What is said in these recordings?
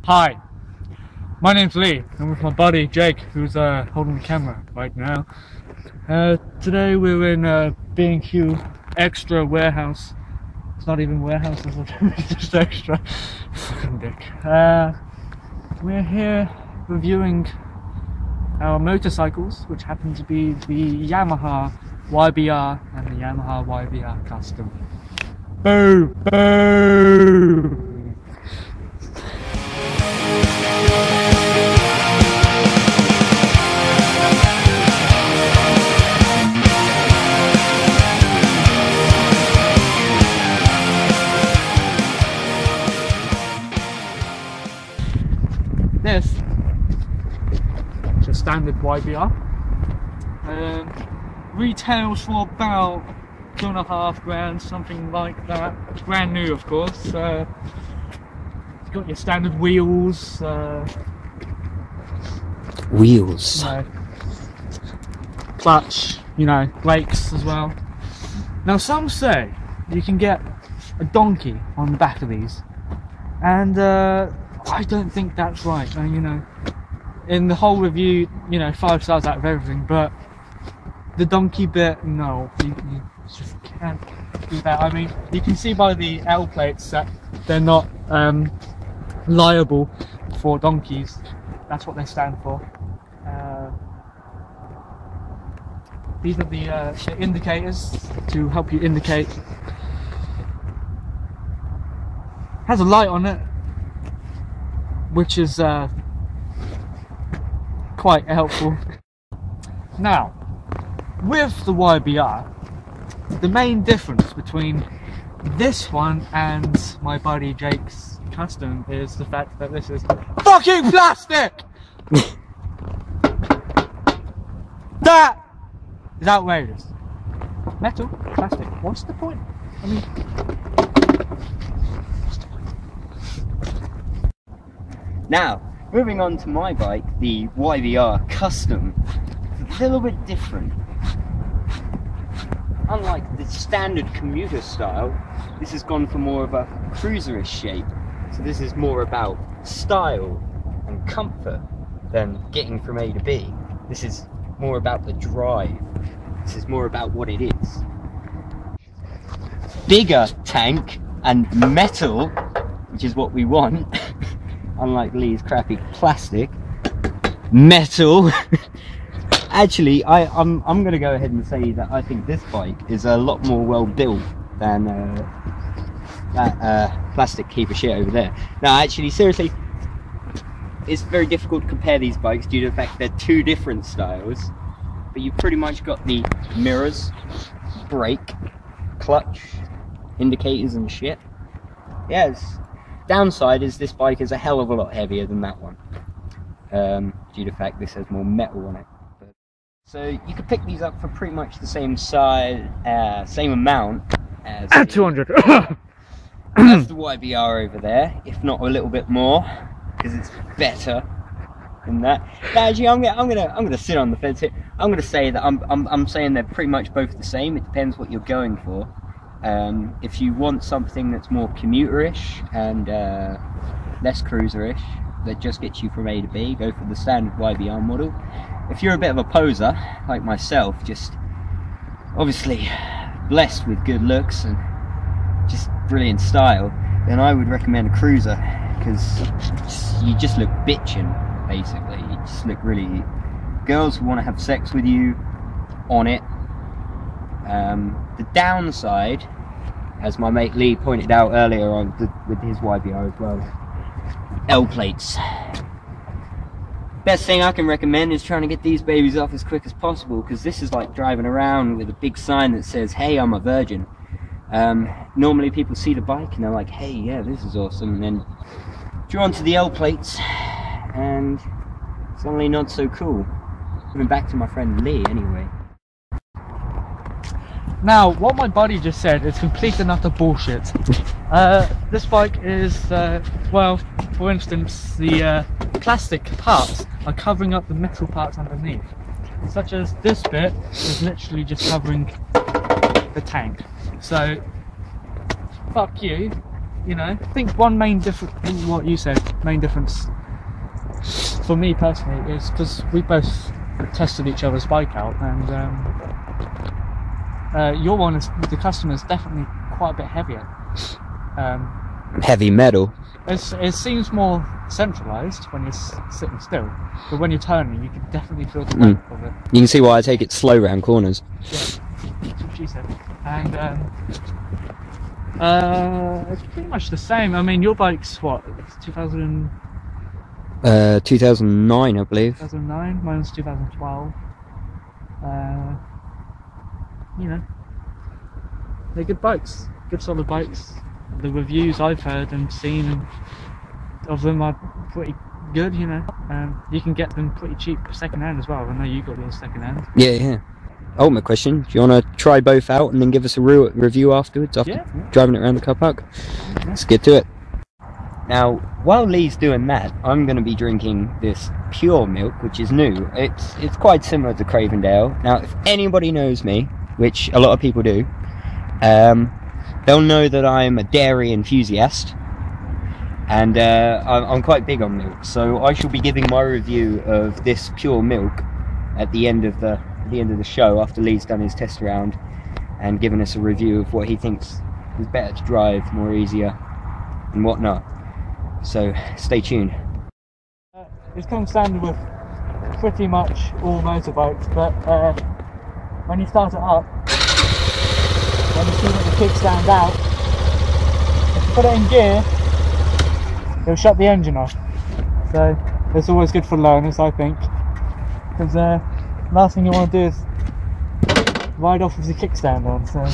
Hi, my name's Lee. I'm with my buddy Jake, who's holding the camera right now. Today we're in B&Q Extra warehouse. It's not even warehouse, is it? It's just extra. Fucking dick. We're here reviewing our motorcycles, which happen to be the Yamaha YBR and the Yamaha YBR Custom. Boo! Boo! This is a standard YBR. Retails for about $2.5 grand, something like that. It's brand new, of course. It's got your standard wheels. Wheels. Clutch, brakes as well. Now, some say you can get a donkey on the back of these, and I don't think that's right. In the whole review, 5 stars out of everything, but the donkey bit, no, you just can't do that. You can see by the L plates that they're not liable for donkeys. That's what they stand for. These are the indicators to help you indicate. Has a light on it, which is quite helpful. Now, with the YBR, the main difference between this one and my buddy Jake's Custom is the fact that this is fucking plastic! That is outrageous. Metal, plastic, what's the point? Now, moving on to my bike, the YBR Custom, it's a little bit different. Unlike the standard commuter style, this has gone for more of a cruiserish shape. So this is more about style and comfort than getting from A to B. This is more about the drive. This is more about what it is. Bigger tank and metal, which is what we want. Unlike Lee's crappy plastic, metal. Actually, I'm going to go ahead and say that I think this bike is a lot more well built than that plastic heap of shit over there. Now, actually, seriously, it's very difficult to compare these bikes due to the fact they're two different styles. But you've pretty much got the mirrors, brake, clutch, indicators and shit. Yes. Downside is this bike is a hell of a lot heavier than that one, due to the fact this has more metal on it. So you could pick these up for pretty much the same size, same amount as 200. As the YBR over there, if not a little bit more, because it's better than that. Now, actually, I'm gonna sit on the fence here. I'm gonna say that I'm saying they're pretty much both the same. It depends what you're going for. If you want something that's more commuterish and less cruiserish, that just gets you from A to B, go for the standard YBR model. If you're a bit of a poser, like myself, just obviously blessed with good looks and just brilliant style, then I would recommend a cruiser, because you just look bitchin', basically. You just look really... Girls want to have sex with you on it. The downside, as my mate Lee pointed out earlier on with his YBR as well, L plates. Best thing I can recommend is trying to get these babies off as quick as possible, because this is like driving around with a big sign that says, "Hey, I'm a virgin." Normally people see the bike and they're like, "Hey, yeah, this is awesome," and then drawn to the L plates and suddenly not so cool. Coming back to my friend Lee anyway. Now, what my buddy just said is complete and utter bullshit. This bike is, well, for instance, the plastic parts are covering up the metal parts underneath. Such as this bit is literally just covering the tank. So, fuck you, you know, I think one main difference, what you said, main difference for me personally is because we both tested each other's bike out, and your one is, the customer is definitely quite a bit heavier. Heavy metal. It seems more centralised when you're sitting still, but when you're turning, you can definitely feel the weight of it. You can see why I take it slow round corners. Yeah, that's what she said. And it's pretty much the same. I mean, your bike's what? It's 2009, I believe. 2009. Mine's 2012. You know, they're good bikes, good solid bikes. The reviews I've heard and seen of them are pretty good, you know. You can get them pretty cheap second hand as well. I know you got yours second hand. Yeah. Ultimate question, do you want to try both out and then give us a review afterwards after driving it around the car park? Yeah. Let's get to it. Now, while Lee's doing that, I'm going to be drinking this pure milk, which is new. It's quite similar to Cravendale. Now, if anybody knows me, which a lot of people do, they'll know that I'm a dairy enthusiast, and I'm quite big on milk. So I shall be giving my review of this pure milk at the end of the show, after Lee's done his test around and given us a review of what he thinks is better to drive, more easier, and whatnot. So stay tuned. It's come standard with pretty much all motorbikes, but when you start it up, when you see that the kickstand out, if you put it in gear, it'll shut the engine off. So it's always good for learners, I think, because last thing you want to do is ride off with the kickstand on. So.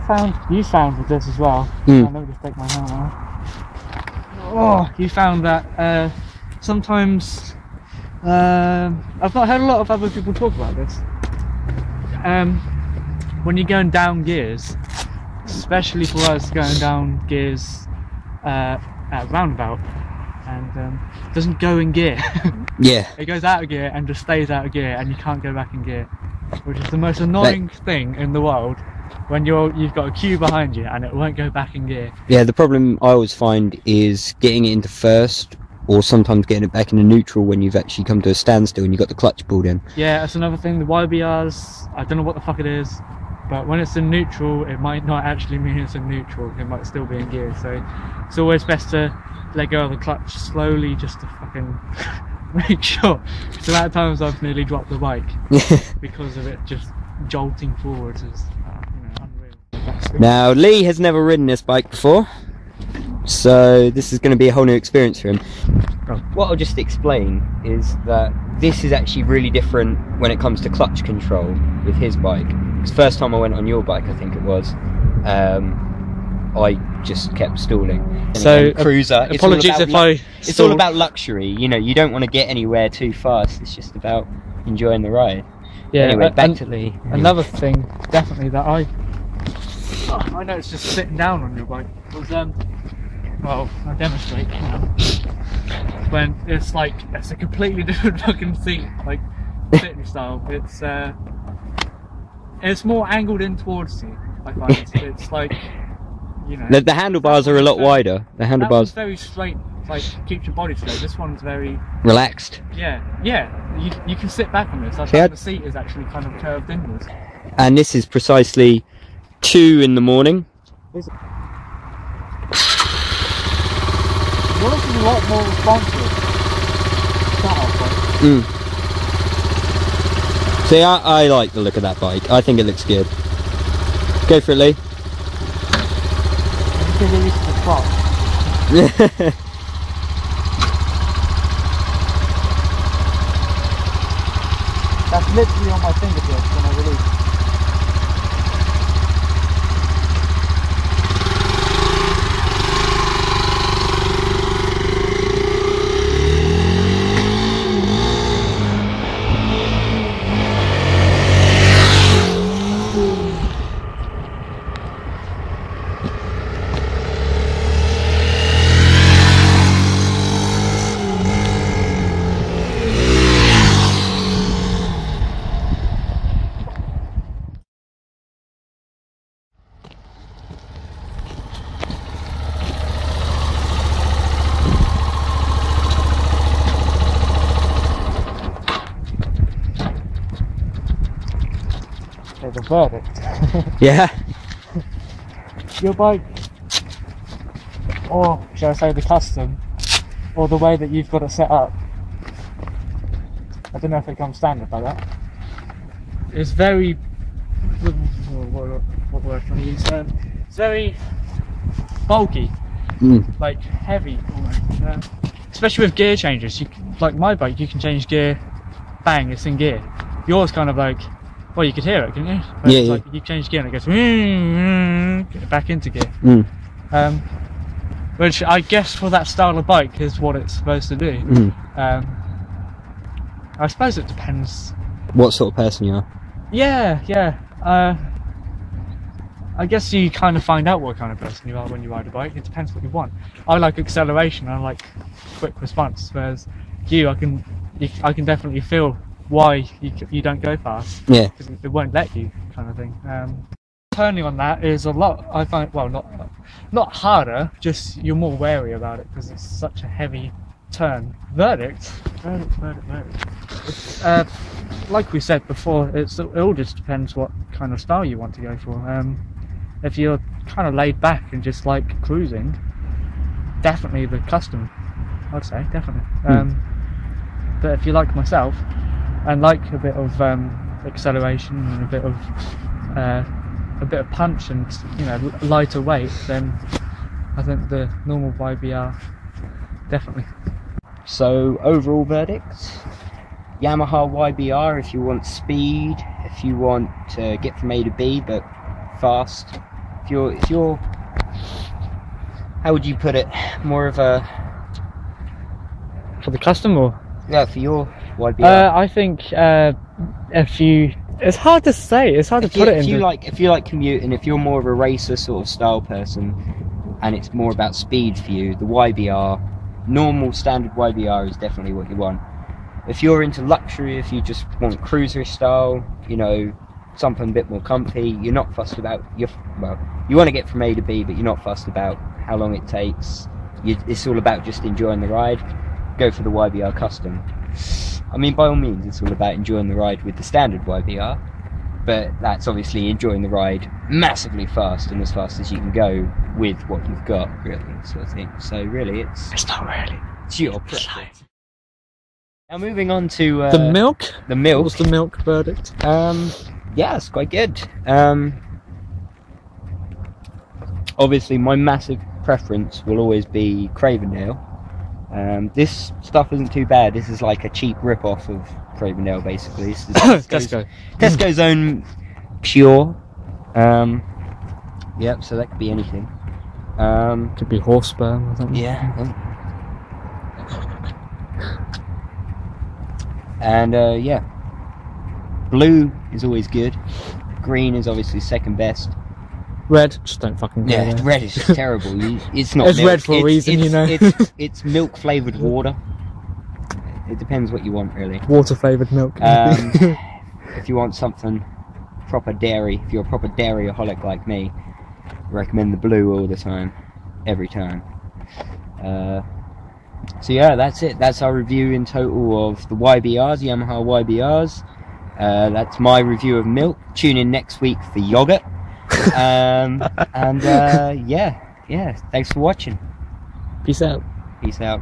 Hey, you found with this as well. Let me just take my helmet off. Oh, you found that sometimes, I've not heard a lot of other people talk about this. When you're going down gears, especially for us going down gears at roundabout, and it doesn't go in gear. Yeah. It goes out of gear and just stays out of gear, and you can't go back in gear, which is the most annoying thing in the world when you've got a queue behind you and it won't go back in gear. Yeah, the problem I always find is getting it into first, or sometimes getting it back into neutral when you've actually come to a standstill and you've got the clutch pulled in. Yeah, that's another thing. The YBRs, I don't know what the fuck it is, but when it's in neutral, it might not actually mean it's in neutral. It might still be in gear, so it's always best to let go of the clutch slowly, just to fucking make sure. So that times I've nearly dropped the bike because of it just jolting forwards is unreal. Now Lee has never ridden this bike before, so this is going to be a whole new experience for him. What I'll just explain is that this is actually really different when it comes to clutch control with his bike. Because first time I went on your bike, I think it was, I just kept stalling. So cruiser. Apologies if I. It's all about luxury. You know, you don't want to get anywhere too fast. It's just about enjoying the ride. Yeah. Anyway, back to Lee. Another thing, definitely that I noticed just sitting down on your bike was well, I'll demonstrate now. When it's like it's a completely different fucking seat, like sitting style. It's more angled in towards you. I find it's like. You know, the handlebars are a lot wider. The handlebars. That one's very straight, like keeps your body straight. This one's very relaxed. Yeah. You can sit back on this. I find the seat is actually kind of curved inwards. And this is precisely 2 in the morning. Yours is a lot more responsive. See, I like the look of that bike. I think it looks good. Go for it, Lee. spot. That's literally on my fingertips when I release. The verdict. Yeah. Your bike, or shall I say the custom, or the way that you've got it set up, I don't know if it comes standard by that, it's very, what word can I use? It's very bulky, like heavy almost. Especially with gear changes. Like my bike, you can change gear, bang, it's in gear. Yours kind of like, well, you could hear it, couldn't you? But yeah, it's yeah. like you change gear and it goes back into gear. Which I guess for that style of bike is what it's supposed to do. I suppose it depends. What sort of person you are? Yeah. I guess you kind of find out what kind of person you are when you ride a bike. It depends what you want. I like acceleration. I like quick response. Whereas you, I can definitely feel why you don't go fast. Yeah. Because it won't let you, kind of thing. Turning on that is a lot. I find, well, not harder. Just you're more wary about it because it's such a heavy turn. Verdict. It's, like we said before, it all just depends what kind of style you want to go for. If you're kind of laid back and just like cruising, definitely the custom. I'd say definitely. But if you like myself and like a bit of acceleration and a bit of punch and, you know, lighter weight, then I think the normal YBR definitely. So overall verdict, Yamaha YBR if you want speed, if you want to get from A to B but fast. If you're how would you put it, more of a, For the custom or? yeah, for your YBR. I think if you, it's hard to say. It's hard to put it into. If you like commuting, if you're more of a racer sort of style person, and it's more about speed for you, the YBR, normal standard YBR is definitely what you want. If you're into luxury, if you just want cruiser style, you know, something a bit more comfy, you're not fussed about. You want to get from A to B, but you're not fussed about how long it takes. It's all about just enjoying the ride. Go for the YBR Custom. I mean, by all means, it's all about enjoying the ride with the standard YBR, but that's obviously enjoying the ride massively fast and as fast as you can go with what you've got, really, sort of thing. So really, it's not really. It's your preference. Now moving on to the milk. The milk. What's the milk verdict? Yeah, it's quite good. Obviously, my massive preference will always be Cravendale. This stuff isn't too bad. This is like a cheap rip-off of Cravendale, basically. This is Tesco's own pure. Yep, so that could be anything. Could be horse sperm or something. Yeah. And yeah, blue is always good. Green is obviously second best. Red, just don't fucking go there. Red is just terrible. It's not. It's milk. Red for a reason, you know. It's milk flavoured water. It depends what you want, really. Water flavoured milk. If you want something proper dairy, if you're a proper dairyaholic like me, I recommend the blue all the time, every time. So yeah, that's it. That's our review in total of the YBRs, Yamaha YBRs. That's my review of milk. Tune in next week for yogurt. Yeah, thanks for watching. Peace out. Peace out.